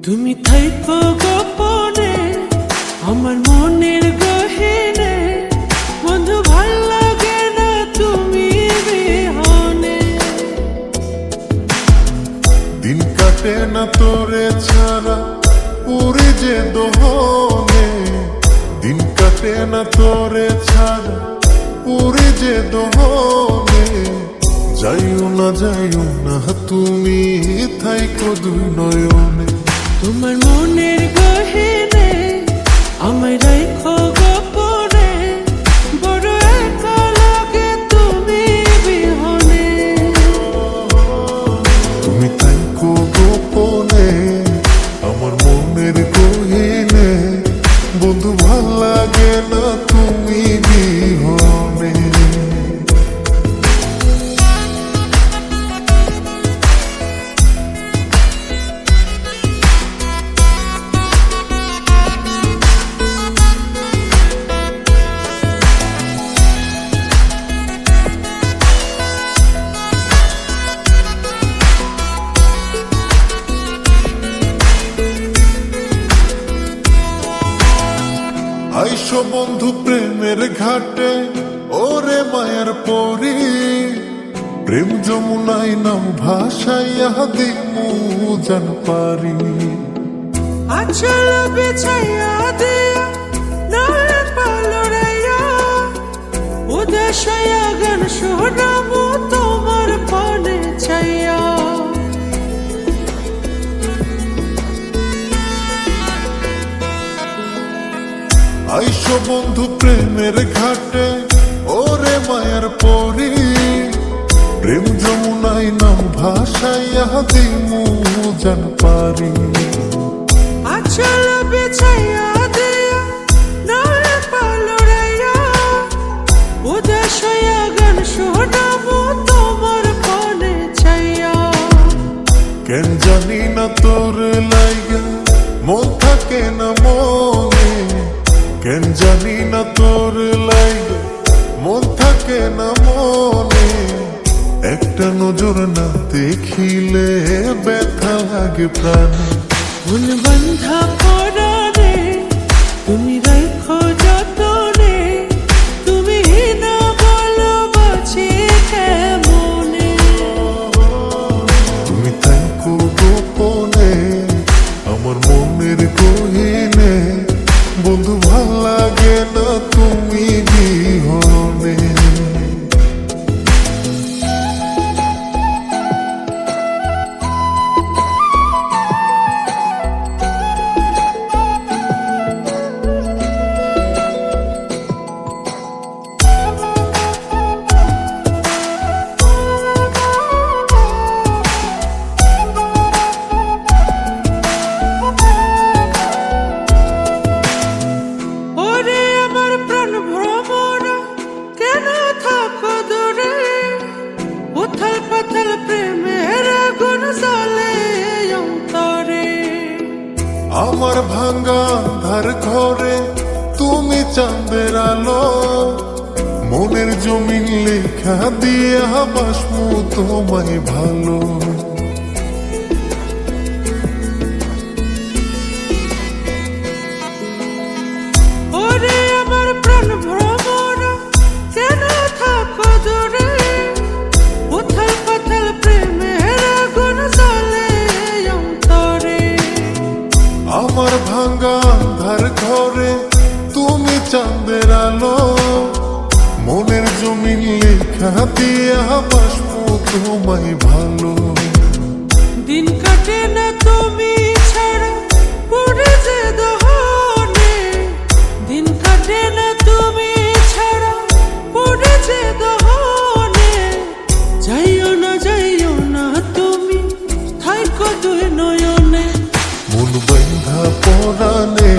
তুমি থাইকো গোপনে আমার মনের গহীনে, বন্ধু ভাল লাগে না তুমি বিহনে। দিন কাটে না তোরে ছাড়া পুরি যে দোহনে, দিন কাটে না তোরে ছাড়া পুরি যে দোহনে। যাইও না তুমি থাইকো দুই নয়নে। তোমার মনের গহীনে আমায় রাখো গোপনে, বড় একা লাগে তুমি বিহনে। তুমি থাইকো গোপনে আমার মনের গহীনে, বন্ধু ভাল লাগে না তুমি বিহনে। আইসো বন্ধু প্রেমের ঘাটে ওরে মায়ার পরি, প্রেম যমুনায় নাম ভাসাইয়া দিমু জান পারি। আচল বিছাইয়া দিয়া নয় পালড়াইয়া, উদেশাইয়া গান শোনাবো তোমার পানে ছাইয়া। আইসো বন্ধু প্রেমের ঘাটে ওরে মায়ার পরি, প্রেম যমুনায় নাম ভাসাইয়া দিমু জান পারি। আচল বিছাইয়া দিয়া নয় পালড়াইয়া, উদেশাইয়া গান শোনাবো তোমার পানে ছাইয়া। কেন জানি না তোর লাইগা মন থাকে না মনে, কেন জানি না তোর লাইগা মন থাকে না মনে। একটা নজর না দেখিলে ব্যথা লাগে প্রাণে। মন বন্ধা পরানে তুমি রাখো যতনে, তুমি না বলো বাঁচি কেমনে। তুমি থাইকো গোপনে আমার মনের গহীনে, বন্ধু ভাল লাগে না তুমি বিহনে। আমার ভাঙ্গা আন্ধার ঘরে তুমি চাঁদের আলো, মনের জমিন লেখা দিয়া বাসমু তোমায় ভালো। ওরে আমার প্রাণ ভ্রমরা কেন থাকো দূরে, উথাল পাথাল প্রেমের আগুন জ্বলে অন্তরে। আমার ভাঙ্গা আন্ধার ঘরে তুমি চাঁদের আলো, মনের জমিন লেখা দিয়া বাসমু তোমায় ভালো। দিন কাটে না তুমি ছাড়া পড়ে যে দহনে, দিন কাটে না তুমি ছাড়া পড়ে যে দহনে। যাইও না তুমি থাইকো দুই নয়নে। মন বন্ধা পরানে